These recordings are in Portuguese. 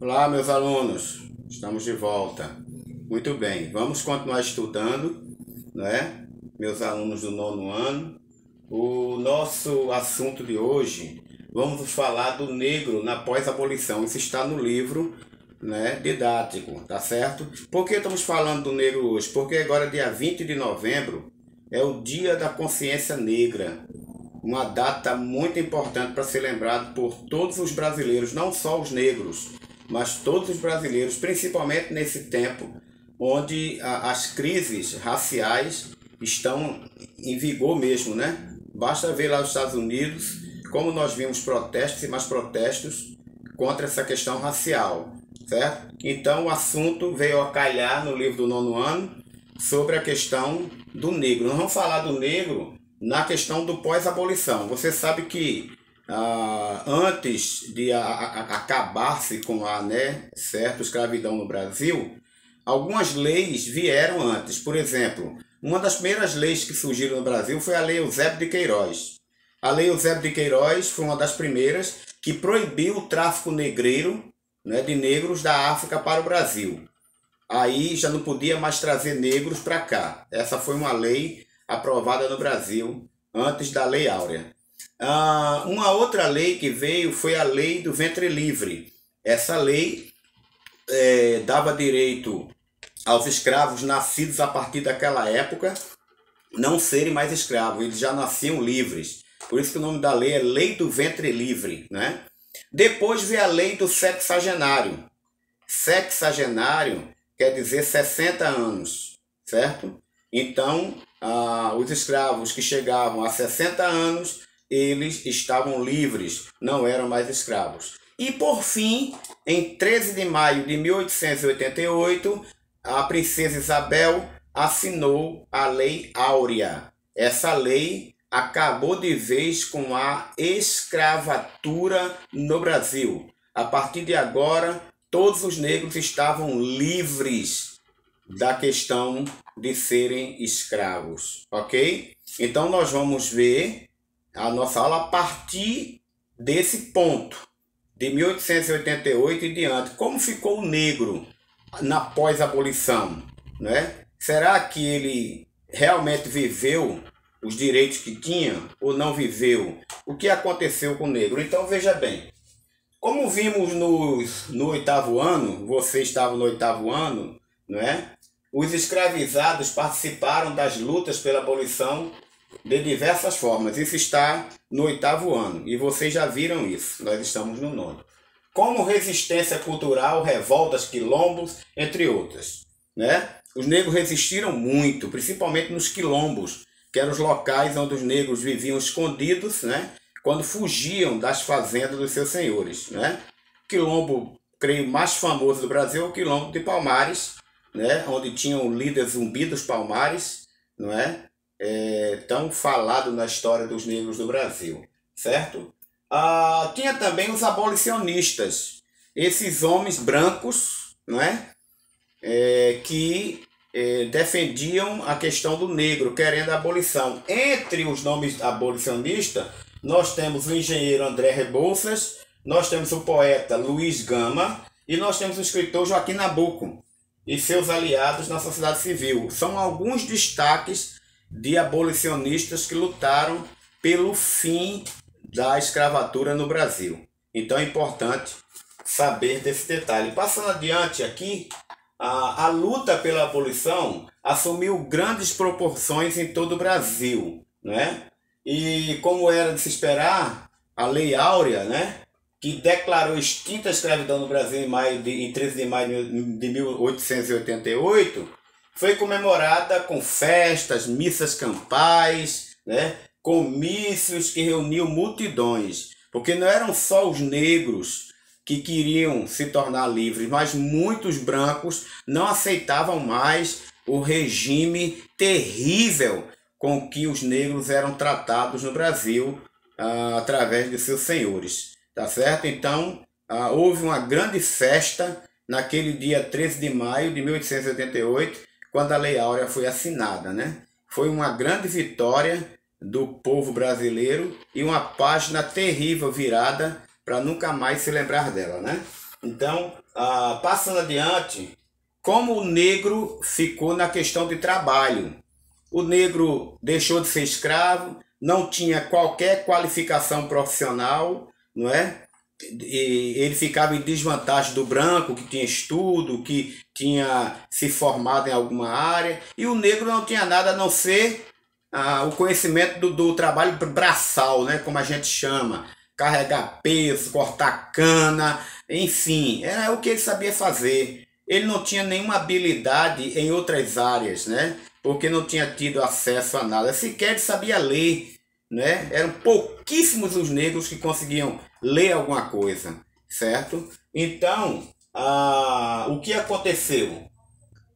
Olá, meus alunos, estamos de volta. Muito bem, vamos continuar estudando, né? Meus alunos do nono ano. O nosso assunto de hoje, vamos falar do negro na pós-abolição. Isso está no livro, né, didático, tá certo? Por que estamos falando do negro hoje? Porque agora, dia 20 de novembro, é o Dia da Consciência Negra. Uma data muito importante para ser lembrado por todos os brasileiros, não só os negros, mas todos os brasileiros, principalmente nesse tempo onde as crises raciais estão em vigor mesmo, né? Basta ver lá os Estados Unidos como nós vimos protestos e mais protestos contra essa questão racial, certo? Então o assunto veio a calhar no livro do nono ano sobre a questão do negro. Nós vamos falar do negro na questão do pós-abolição. Você sabe que antes de acabar-se com a, né, certo, escravidão no Brasil, algumas leis vieram antes. Por exemplo, uma das primeiras leis que surgiram no Brasil foi a Lei Eusébio de Queiroz. A Lei Eusébio de Queiroz foi uma das primeiras que proibiu o tráfico negreiro, né, de negros da África para o Brasil. Aí já não podia mais trazer negros para cá. Essa foi uma lei aprovada no Brasil antes da Lei Áurea. Uma outra lei que veio foi a Lei do Ventre Livre. Essa lei dava direito aos escravos nascidos a partir daquela época não serem mais escravos, eles já nasciam livres. Por isso que o nome da lei é Lei do Ventre Livre, né? Depois veio a Lei do Sexagenário. Sexagenário quer dizer 60 anos, certo? Então, os escravos que chegavam a 60 anos, eles estavam livres, não eram mais escravos. E por fim, em 13 de maio de 1888, a princesa Isabel assinou a Lei Áurea. Essa lei acabou de vez com a escravatura no Brasil. A partir de agora, todos os negros estavam livres da questão de serem escravos, ok? Então nós vamos ver a nossa aula a partir desse ponto, de 1888 e diante. Como ficou o negro na pós-abolição, né? Será que ele realmente viveu os direitos que tinha ou não viveu? O que aconteceu com o negro? Então veja bem, como vimos no oitavo ano, você estava no oitavo ano, não é? Os escravizados participaram das lutas pela abolição de diversas formas. Isso está no oitavo ano e vocês já viram isso. Nós estamos no nono. Como resistência cultural, revoltas, quilombos, entre outras, né? Os negros resistiram muito, principalmente nos quilombos, que eram os locais onde os negros viviam escondidos, né? Quando fugiam das fazendas dos seus senhores, né? O quilombo, creio, mais famoso do Brasil é o quilombo de Palmares, né? Onde tinham o líder Zumbi dos Palmares, não é? Tão falado na história dos negros do Brasil, certo? Tinha também os abolicionistas, esses homens brancos, não é? Que defendiam a questão do negro, querendo a abolição. Entre os nomes abolicionistas, nós temos o engenheiro André Rebouças, nós temos o poeta Luiz Gama e nós temos o escritor Joaquim Nabuco e seus aliados na sociedade civil. São alguns destaques de abolicionistas que lutaram pelo fim da escravatura no Brasil. Então é importante saber desse detalhe. Passando adiante aqui, a luta pela abolição assumiu grandes proporções em todo o Brasil, né? E como era de se esperar, a Lei Áurea, né, que declarou extinta a escravidão no Brasil em 13 de maio de 1888, foi comemorada com festas, missas campais, né, comícios que reuniam multidões, porque não eram só os negros que queriam se tornar livres, mas muitos brancos não aceitavam mais o regime terrível com que os negros eram tratados no Brasil através de seus senhores, tá certo? Então, houve uma grande festa naquele dia 13 de maio de 1888, quando a Lei Áurea foi assinada, né? Foi uma grande vitória do povo brasileiro e uma página terrível virada para nunca mais se lembrar dela, né? Então, passando adiante, como o negro ficou na questão de trabalho. O negro deixou de ser escravo, não tinha qualquer qualificação profissional, não é? E ele ficava em desvantagem do branco, que tinha estudo, que tinha se formado em alguma área, e o negro não tinha nada a não ser o conhecimento do trabalho braçal, né? Como a gente chama, carregar peso, cortar cana, enfim, era o que ele sabia fazer. Ele não tinha nenhuma habilidade em outras áreas, né? Porque não tinha tido acesso a nada. Sequer ele sabia ler, né? Eram pouquíssimos os negros que conseguiam ler alguma coisa, certo? Então, o que aconteceu?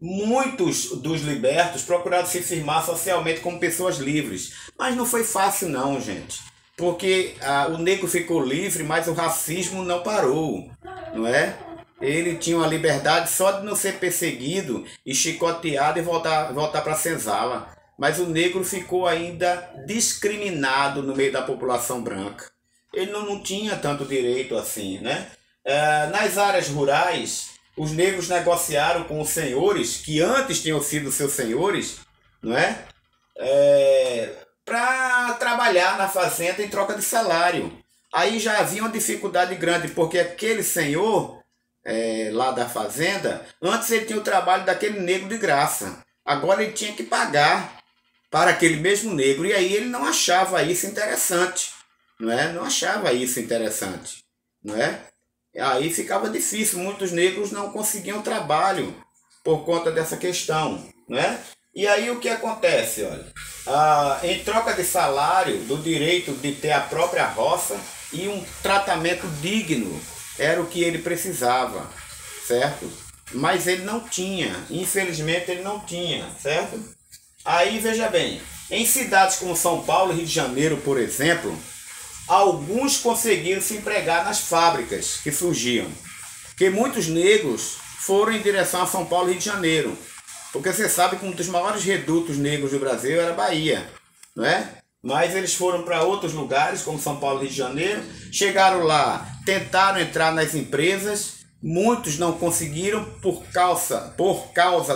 Muitos dos libertos procuraram se firmar socialmente como pessoas livres, mas não foi fácil não, gente. Porque o negro ficou livre, mas o racismo não parou, não é? Ele tinha uma liberdade só de não ser perseguido e chicoteado e voltar para a senzala. Mas o negro ficou ainda discriminado no meio da população branca. Ele não tinha tanto direito assim, né? Nas áreas rurais, os negros negociaram com os senhores, que antes tinham sido seus senhores, não é? Para trabalhar na fazenda em troca de salário. Aí já havia uma dificuldade grande, porque aquele senhor lá da fazenda, antes ele tinha o trabalho daquele negro de graça. Agora ele tinha que pagar para aquele mesmo negro. E aí ele não achava isso interessante. Não é? Não achava isso interessante. Não é? Aí ficava difícil. Muitos negros não conseguiam trabalho por conta dessa questão. Não é? E aí o que acontece? Olha, em troca de salário, do direito de ter a própria roça e um tratamento digno, era o que ele precisava, certo? Mas ele não tinha, infelizmente ele não tinha, certo? Aí veja bem, em cidades como São Paulo e Rio de Janeiro, por exemplo, alguns conseguiram se empregar nas fábricas que surgiam, porque muitos negros foram em direção a São Paulo e Rio de Janeiro, porque você sabe que um dos maiores redutos negros do Brasil era a Bahia, não é? Mas eles foram para outros lugares, como São Paulo e Rio de Janeiro, chegaram lá, tentaram entrar nas empresas, muitos não conseguiram por causa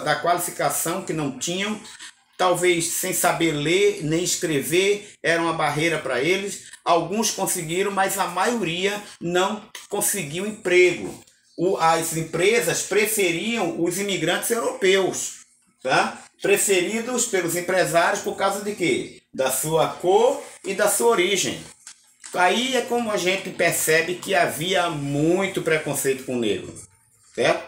da qualificação que não tinham, talvez sem saber ler nem escrever, era uma barreira para eles. Alguns conseguiram, mas a maioria não conseguiu emprego. As empresas preferiam os imigrantes europeus, tá? Preferidos pelos empresários por causa de quê? Da sua cor e da sua origem. Aí é como a gente percebe que havia muito preconceito com o negro, certo?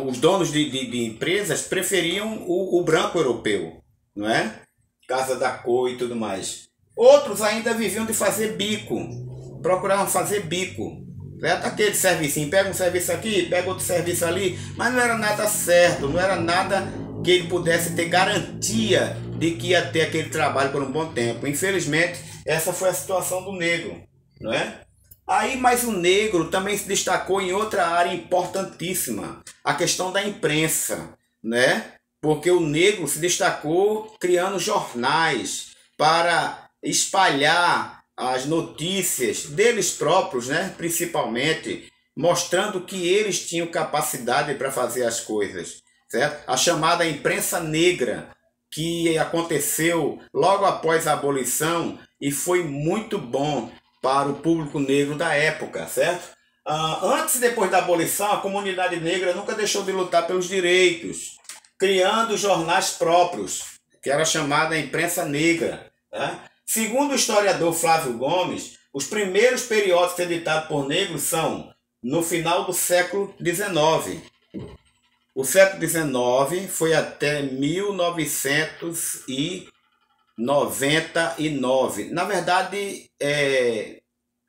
Os donos de empresas preferiam o branco europeu, não é? Por causa da cor e tudo mais. Outros ainda viviam de fazer bico, procuravam fazer bico, certo? Aquele serviço, pega um serviço aqui, pega outro serviço ali, mas não era nada certo, não era nada que ele pudesse ter garantia de que ia ter aquele trabalho por um bom tempo. Infelizmente, essa foi a situação do negro, não é? Aí, mas o negro também se destacou em outra área importantíssima, a questão da imprensa, né? Porque o negro se destacou criando jornais para espalhar as notícias deles próprios, né? Principalmente, mostrando que eles tinham capacidade para fazer as coisas, certo? A chamada imprensa negra, que aconteceu logo após a abolição e foi muito bom para o público negro da época, certo? Antes e depois da abolição, a comunidade negra nunca deixou de lutar pelos direitos, criando jornais próprios, que era chamada imprensa negra, né? Segundo o historiador Flávio Gomes, os primeiros periódicos editados por negros são no final do século XIX. O século XIX foi até 1999. Na verdade,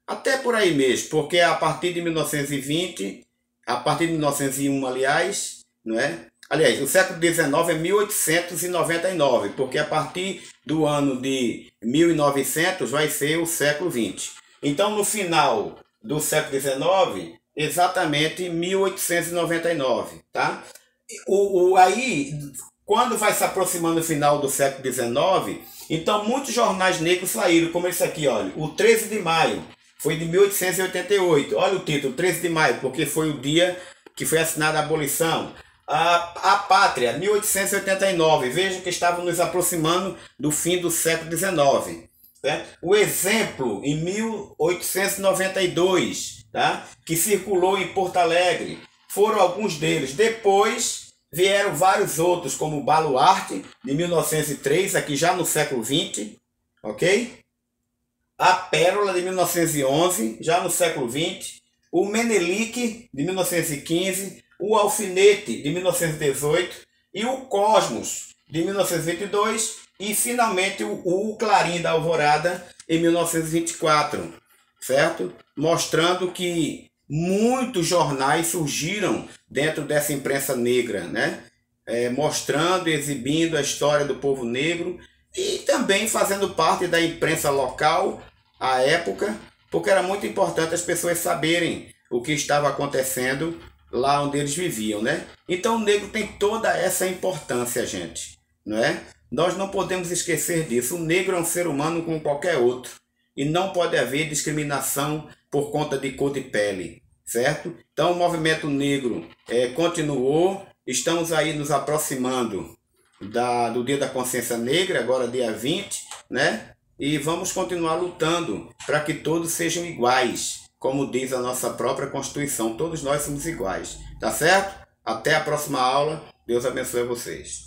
até por aí mesmo, porque a partir de 1920, a partir de 1901, aliás, não é? Aliás, o século XIX é 1899, porque a partir do ano de 1900 vai ser o século XX. Então, no final do século XIX, exatamente 1899, tá? Aí, quando vai se aproximando o final do século XIX, então muitos jornais negros saíram, como esse aqui, olha, o 13 de maio, foi de 1888. Olha o título, 13 de maio, porque foi o dia que foi assinada a abolição. A Pátria, 1889. Veja que estávamos nos aproximando do fim do século XIX. Certo? O Exemplo, em 1892, tá? Que circulou em Porto Alegre. Foram alguns deles. Depois vieram vários outros, como o Baluarte, de 1903, aqui já no século XX. Ok? A Pérola, de 1911, já no século XX. O Menelik, de 1915. O Alfinete, de 1918. E o Cosmos, de 1922. E finalmente o Clarim da Alvorada, em 1924. Certo? Mostrando que muitos jornais surgiram dentro dessa imprensa negra, né? Mostrando e exibindo a história do povo negro e também fazendo parte da imprensa local à época, porque era muito importante as pessoas saberem o que estava acontecendo lá onde eles viviam, né? Então o negro tem toda essa importância, gente, não é? Nós não podemos esquecer disso. O negro é um ser humano como qualquer outro e não pode haver discriminação por conta de cor de pele, certo? Então o movimento negro continuou, estamos aí nos aproximando do Dia da Consciência Negra, agora dia 20, né? E vamos continuar lutando para que todos sejam iguais, como diz a nossa própria Constituição, todos nós somos iguais, tá certo? Até a próxima aula, Deus abençoe vocês.